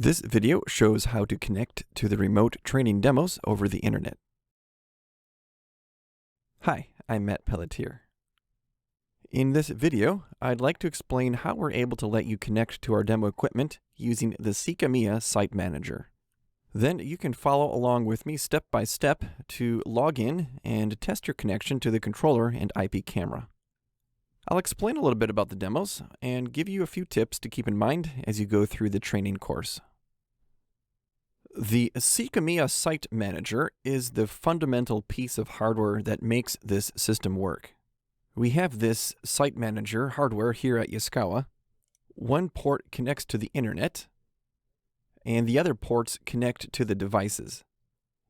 This video shows how to connect to the remote training demos over the internet. Hi, I'm Matt Pelletier. In this video, I'd like to explain how we're able to let you connect to our demo equipment using the Yaskawa Site Manager. Then you can follow along with me step by step to log in and test your connection to the controller and IP camera. I'll explain a little bit about the demos and give you a few tips to keep in mind as you go through the training course. The Yaskawa Site Manager is the fundamental piece of hardware that makes this system work. We have this Site Manager hardware here at Yaskawa. One port connects to the internet, and the other ports connect to the devices.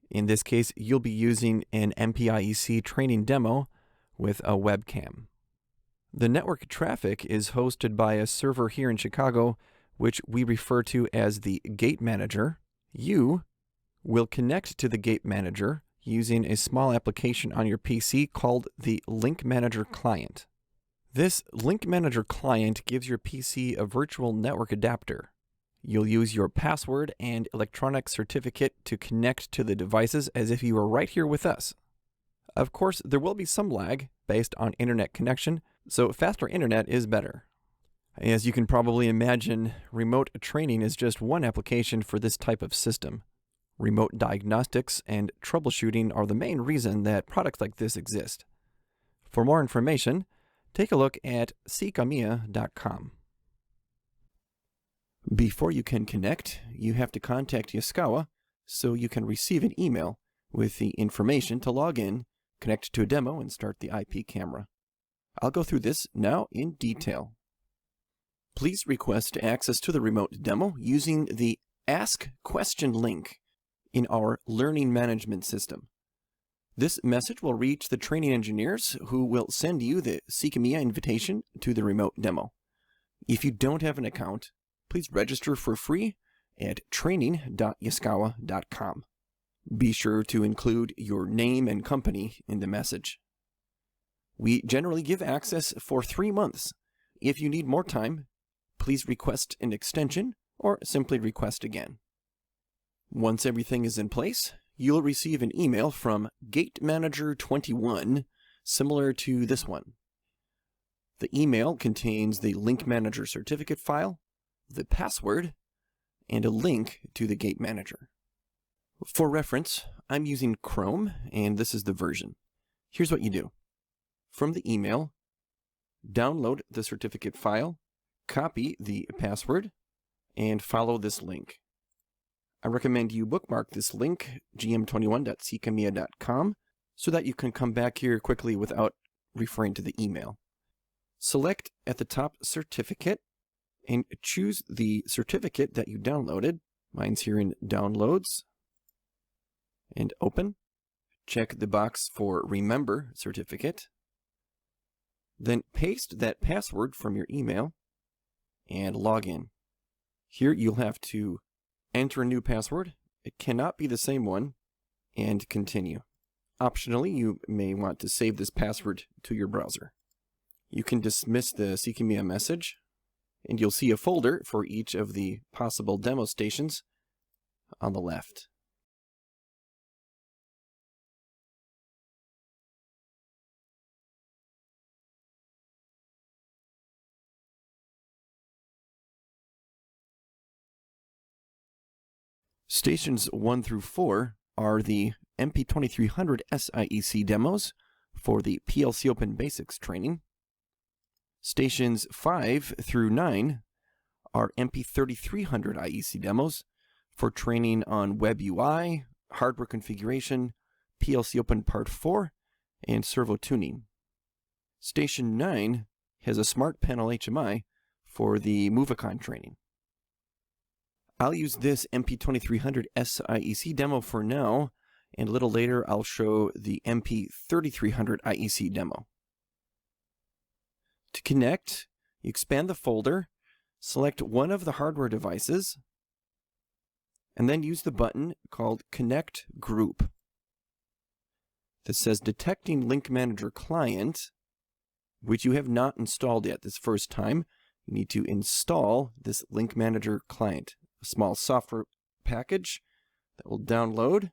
In this case, you'll be using an MP-IEC training demo with a webcam. The network traffic is hosted by a server here in Chicago, which we refer to as the Gate Manager. You will connect to the Gate Manager using a small application on your PC called the Link Manager Client. This Link Manager Client gives your PC a virtual network adapter. You'll use your password and electronic certificate to connect to the devices as if you were right here with us. Of course, there will be some lag based on internet connection, so faster internet is better. As you can probably imagine, remote training is just one application for this type of system. Remote diagnostics and troubleshooting are the main reason that products like this exist. For more information, take a look at yaskawa.com. Before you can connect, you have to contact Yaskawa so you can receive an email with the information to log in, connect to a demo, and start the IP camera. I'll go through this now in detail. Please request access to the remote demo using the Ask Question link in our Learning Management System. This message will reach the training engineers who will send you the Yaskawa invitation to the remote demo. If you don't have an account, please register for free at training.yaskawa.com. Be sure to include your name and company in the message. We generally give access for 3 months. If you need more time, please request an extension or simply request again. Once everything is in place, you'll receive an email from Gate Manager 21, similar to this one. The email contains the Link Manager certificate file, the password, and a link to the Gate Manager. For reference, I'm using Chrome, and this is the version. Here's what you do. From the email, download the certificate file, copy the password, and follow this link. I recommend you bookmark this link, gm21.yaskawa.com, so that you can come back here quickly without referring to the email. Select at the top Certificate, and choose the certificate that you downloaded. Mine's here in Downloads. And open. Check the box for Remember Certificate. Then paste that password from your email and log in. Here you'll have to enter a new password. It cannot be the same one, and continue. Optionally, you may want to save this password to your browser. You can dismiss the Yaskawa message, and you'll see a folder for each of the possible demo stations on the left. Stations 1 through 4 are the MP2300 SI demos for the PLC Open Basics training. Stations 5 through 9 are MP3300 IEC demos for training on Web UI, hardware configuration, PLC Open Part 4, and servo tuning. Station 9 has a Smart Panel HMI for the Movicon training. I'll use this MP2300 SI demo for now, and a little later I'll show the MP3300 IEC demo. To connect, you expand the folder, select one of the hardware devices, and then use the button called Connect Group. This says Detecting Link Manager Client, which you have not installed yet this first time. You need to install this Link Manager Client. a small software package that will download.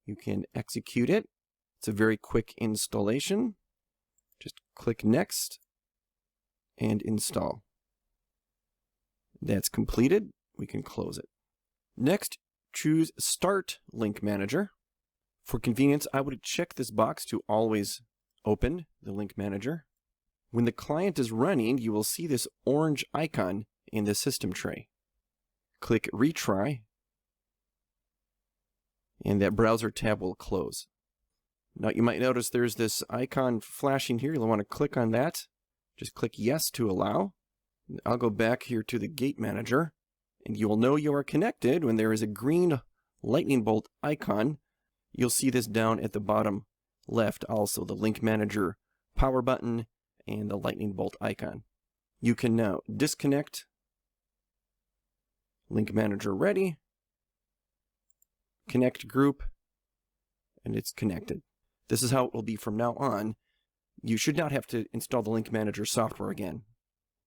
You can execute it. It's a very quick installation. Just click Next and install. That's completed. We can close it. Next, choose Start Link Manager. For convenience, I would check this box to always open the Link Manager. When the client is running, you will see this orange icon in the system tray. Click Retry, and that browser tab will close. Now you might notice there's this icon flashing here. You'll want to click on that. Just click Yes to allow. I'll go back here to the Gate Manager, and you will know you are connected when there is a green lightning bolt icon. You'll see this down at the bottom left also, the Link Manager power button and the lightning bolt icon. You can now disconnect. Link Manager ready. Connect group, and it's connected. This is how it will be from now on. You should not have to install the Link Manager software again.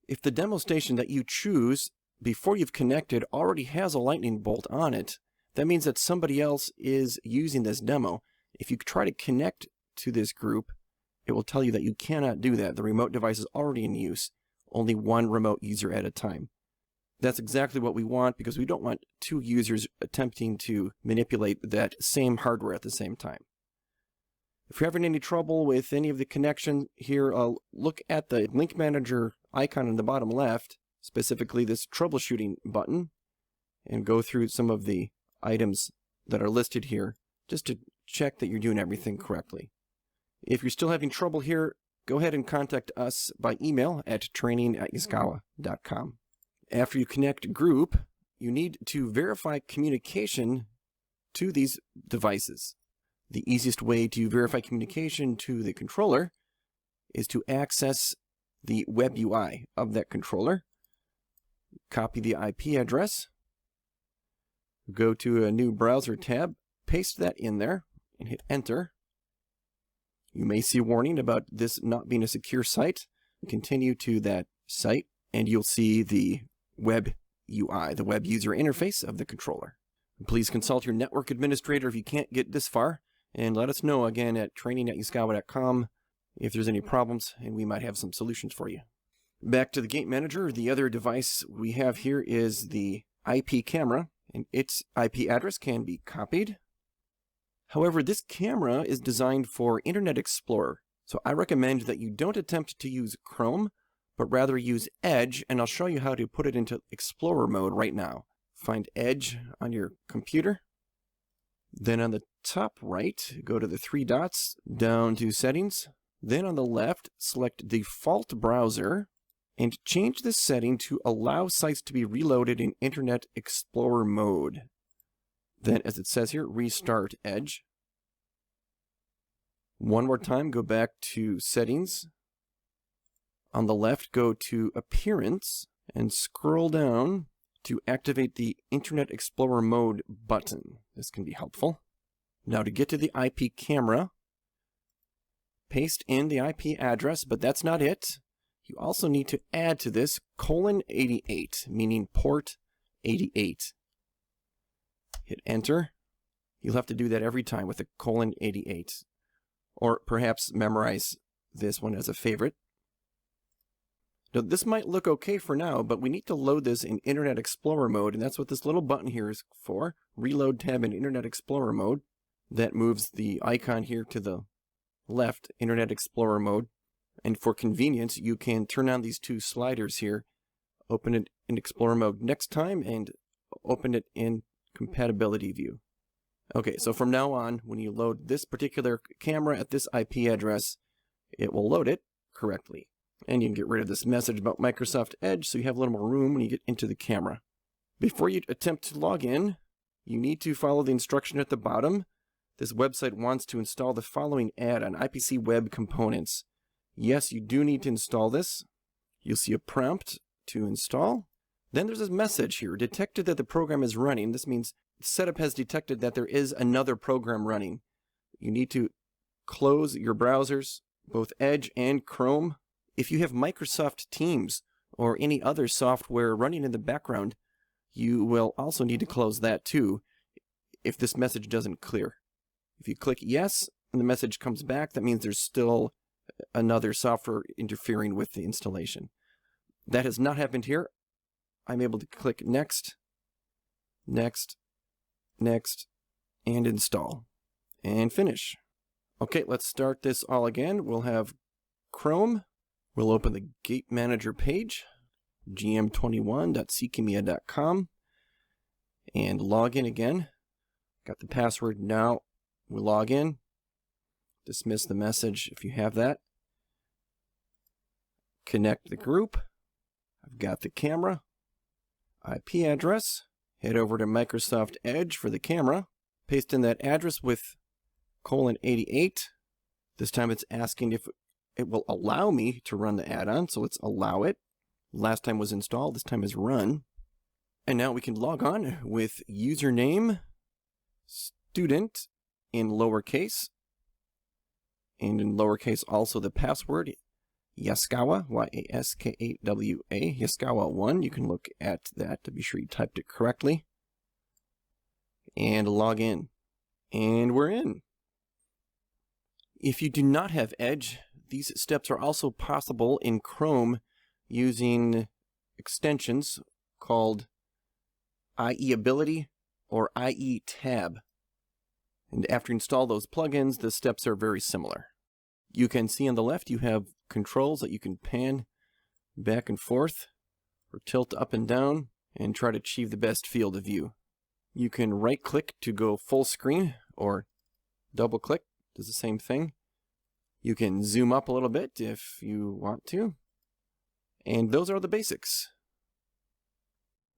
If the demo station that you choose before you've connected already has a lightning bolt on it, that means that somebody else is using this demo. If you try to connect to this group, it will tell you that you cannot do that. The remote device is already in use. Only one remote user at a time. That's exactly what we want, because we don't want two users attempting to manipulate that same hardware at the same time. If you're having any trouble with any of the connection here, look at the Link Manager icon in the bottom left, specifically this troubleshooting button, and go through some of the items that are listed here just to check that you're doing everything correctly. If you're still having trouble here, go ahead and contact us by email at training@yaskawa.com. After you connect group, you need to verify communication to these devices. The easiest way to verify communication to the controller is to access the web UI of that controller. Copy the IP address, go to a new browser tab, paste that in there, and hit enter. You may see a warning about this not being a secure site. Continue to that site, and you'll see the web UI, the web user interface of the controller. Please consult your network administrator if you can't get this far, and let us know again at training@yaskawa.com if there's any problems, and we might have some solutions for you. Back to the Gate Manager, the other device we have here is the IP camera, and its IP address can be copied. However, this camera is designed for Internet Explorer, so I recommend that you don't attempt to use Chrome, but rather use Edge, and I'll show you how to put it into Explorer mode right now. Find Edge on your computer. Then on the top right, go to the three dots, down to Settings. Then on the left, select Default Browser, and change the setting to allow sites to be reloaded in Internet Explorer mode. Then, as it says here, restart Edge. One more time, go back to Settings. On the left, go to Appearance, and scroll down to activate the Internet Explorer mode button. This can be helpful. Now to get to the IP camera, paste in the IP address, but that's not it. You also need to add to this :88, meaning port 88. Hit enter. You'll have to do that every time with the :88. Or perhaps memorize this one as a favorite. Now this might look okay for now, but we need to load this in Internet Explorer mode, and that's what this little button here is for. Reload tab in Internet Explorer mode. That moves the icon here to the left, Internet Explorer mode. And for convenience, you can turn on these two sliders here, open it in Explorer mode next time, and open it in compatibility view. Okay, so from now on, when you load this particular camera at this IP address, it will load it correctly. And you can get rid of this message about Microsoft Edge so you have a little more room when you get into the camera. Before you attempt to log in, you need to follow the instruction at the bottom. This website wants to install the following add-on, IPC Web Components. Yes, you do need to install this. You'll see a prompt to install. Then there's this message here, detected that the program is running. This means setup has detected that there is another program running. You need to close your browsers, both Edge and Chrome. If you have Microsoft Teams or any other software running in the background, You will also need to close that too if this message doesn't clear. If you click yes and the message comes back, that means there's still another software interfering with the installation. That has not happened here. I'm able to click next, next, next, and install, and finish. Okay, let's start this all again. We'll have Chrome. We'll open the Gate Manager page, gm21.ckemia.com, and log in again. Got the password now. We'll log in. Dismiss the message if you have that. Connect the group. I've got the camera, IP address. Head over to Microsoft Edge for the camera. Paste in that address with :88. This time it's asking if it will allow me to run the add-on, so let's allow it. Last time was install, this time is run. And now we can log on with username, student in lowercase, and in lowercase also the password, Yaskawa, Y-A-S-K-A-W-A, Yaskawa1. You can look at that to be sure you typed it correctly. And log in. And we're in. If you do not have Edge, these steps are also possible in Chrome using extensions called IE Ability or IE Tab. And after you install those plugins, the steps are very similar. You can see on the left you have controls that you can pan back and forth or tilt up and down and try to achieve the best field of view. You can right click to go full screen or double click, does the same thing. You can zoom up a little bit if you want to. And those are the basics.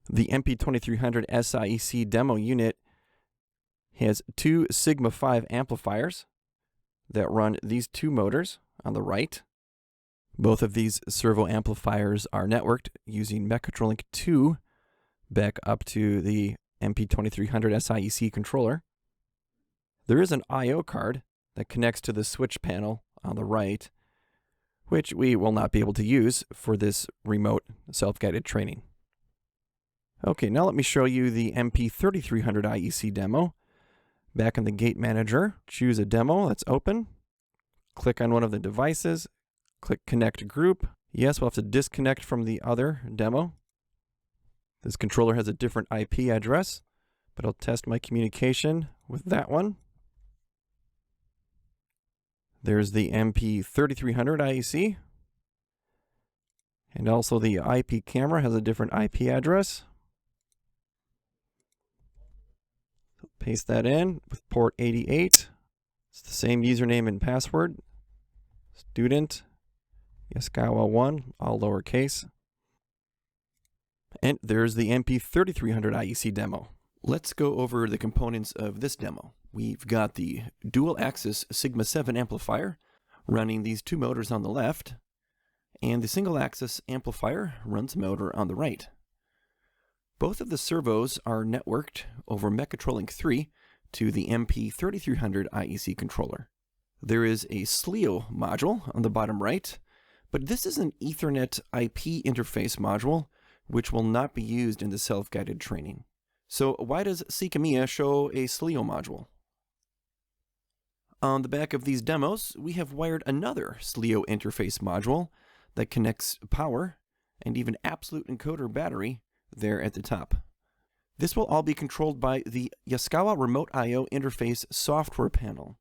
The MP2300 SI demo unit has two Sigma 5 amplifiers that run these two motors on the right. Both of these servo amplifiers are networked using Mechatrolink 2 back up to the MP2300 SIEC controller. There is an I/O card that connects to the switch panel on the right, which we will not be able to use for this remote self-guided training. Okay, now let me show you the MP3300 IEC demo. Back in the Gate Manager, choose a demo that's open. Click on one of the devices. Click Connect Group. Yes, we'll have to disconnect from the other demo. This controller has a different IP address, but I'll test my communication with that one. There's the MP3300 IEC. And also the IP camera has a different IP address. So paste that in with port 88. It's the same username and password. Student, Yaskawa1, all lowercase. And there's the MP3300 IEC demo. Let's go over the components of this demo. We've got the dual-axis Sigma 7 amplifier running these two motors on the left, and the single-axis amplifier runs a motor on the right. Both of the servos are networked over Mechatrolink 3 to the MP3300 IEC controller. There is a SLIO module on the bottom right, but this is an Ethernet IP interface module which will not be used in the self-guided training. So why does ckemia show a SLIO module? On the back of these demos, we have wired another SLIO interface module that connects power and even absolute encoder battery there at the top. This will all be controlled by the Yaskawa Remote I/O Interface software panel.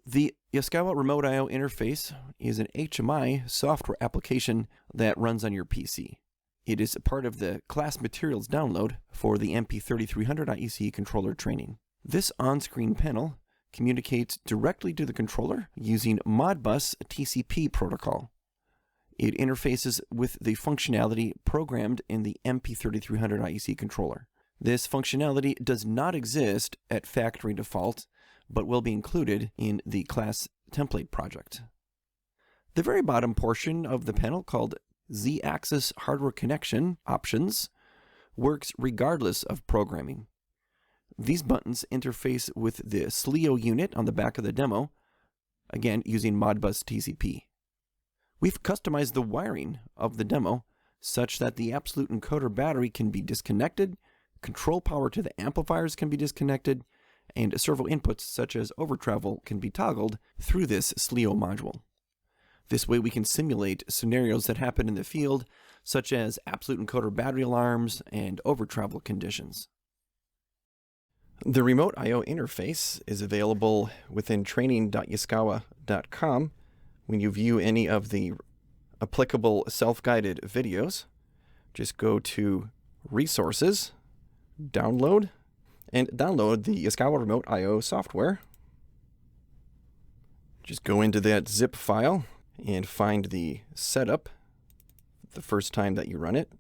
The Yaskawa Remote I/O Interface is an HMI software application that runs on your PC. It is a part of the class materials download for the MP3300 IEC controller training. This on-screen panel communicates directly to the controller using Modbus TCP protocol. It interfaces with the functionality programmed in the MP3300 IEC controller. This functionality does not exist at factory default, but will be included in the class template project. The very bottom portion of the panel, called Z-axis hardware connection options, works regardless of programming. These buttons interface with the SLIO unit on the back of the demo, again using Modbus TCP. We've customized the wiring of the demo such that the absolute encoder battery can be disconnected, control power to the amplifiers can be disconnected, and servo inputs such as overtravel can be toggled through this SLEO module. This way we can simulate scenarios that happen in the field, such as absolute encoder battery alarms and overtravel conditions. The remote I/O interface is available within training.yaskawa.com. When you view any of the applicable self-guided videos, just go to Resources, Download, and download the Yaskawa Remote I/O software. Just go into that zip file and find the setup the first time that you run it.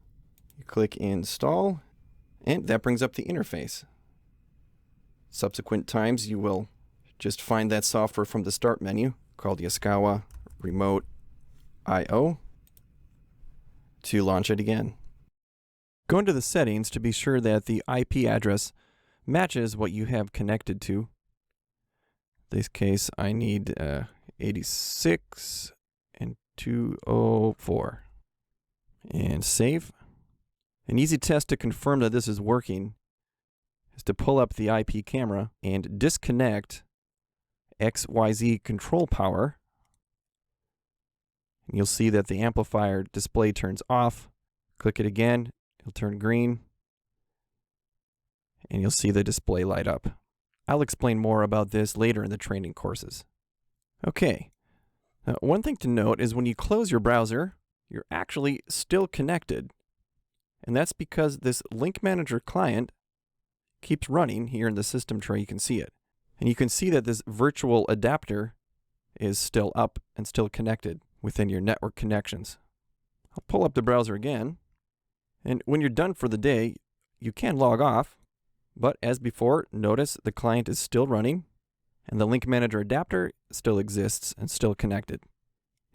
You click Install, and that brings up the interface. Subsequent times you will just find that software from the Start menu called Yaskawa Remote I/O to launch it again. Go into the settings to be sure that the IP address matches what you have connected to. In this case, I need 86 and 204. And save. An easy test to confirm that this is working is to pull up the IP camera and disconnect XYZ control power. And you'll see that the amplifier display turns off. Click it again, it'll turn green, and you'll see the display light up. I'll explain more about this later in the training courses. Okay, one thing to note is when you close your browser, you're actually still connected. And that's because this Link Manager client keeps running here in the system tray. You can see it. And you can see that this virtual adapter is still up and still connected within your network connections. I'll pull up the browser again. And when you're done for the day, you can log off. But as before, notice the client is still running and the Link Manager adapter still exists and still connected.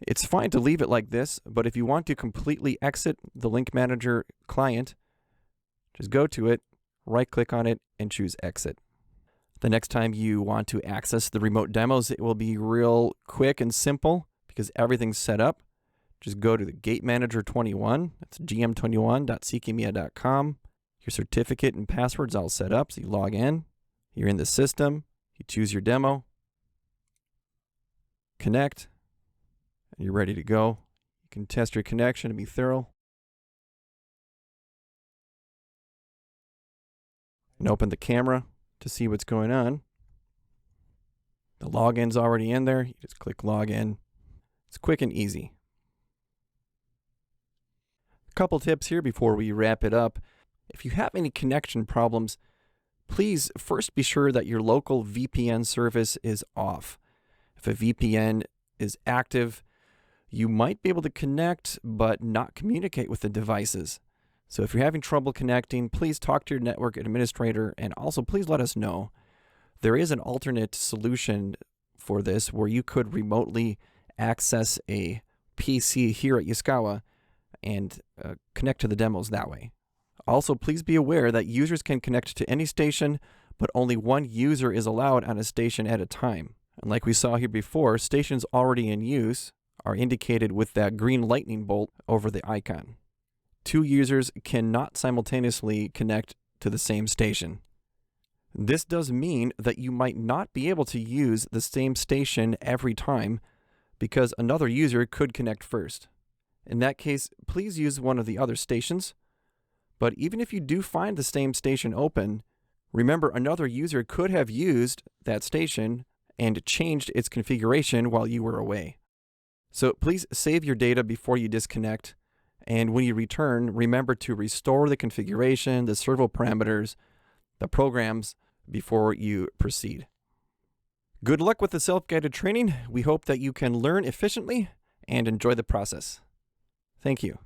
It's fine to leave it like this, but if you want to completely exit the Link Manager client, just go to it, right-click on it, and choose Exit. The next time you want to access the remote demos, it will be real quick and simple because everything's set up. Just go to the Gate Manager 21, that's gm21.ckemia.com. Your certificate and password's all set up, so you log in. You're in the system, you choose your demo, connect, and you're ready to go. You can test your connection and be thorough. And open the camera to see what's going on. The login's already in there. You just click Login. It's quick and easy. A couple tips here before we wrap it up. If you have any connection problems, please first be sure that your local VPN service is off. If a VPN is active, you might be able to connect but not communicate with the devices. So if you're having trouble connecting, please talk to your network administrator, and also please let us know. There is an alternate solution for this where you could remotely access a PC here at Yaskawa and connect to the demos that way. Also, please be aware that users can connect to any station, but only one user is allowed on a station at a time. And like we saw here before, stations already in use are indicated with that green lightning bolt over the icon. Two users cannot simultaneously connect to the same station. This does mean that you might not be able to use the same station every time because another user could connect first. In that case, please use one of the other stations. But even if you do find the same station open, remember another user could have used that station and changed its configuration while you were away. So please save your data before you disconnect. And when you return, remember to restore the configuration, the servo parameters, the programs before you proceed. Good luck with the self-guided training. We hope that you can learn efficiently and enjoy the process. Thank you.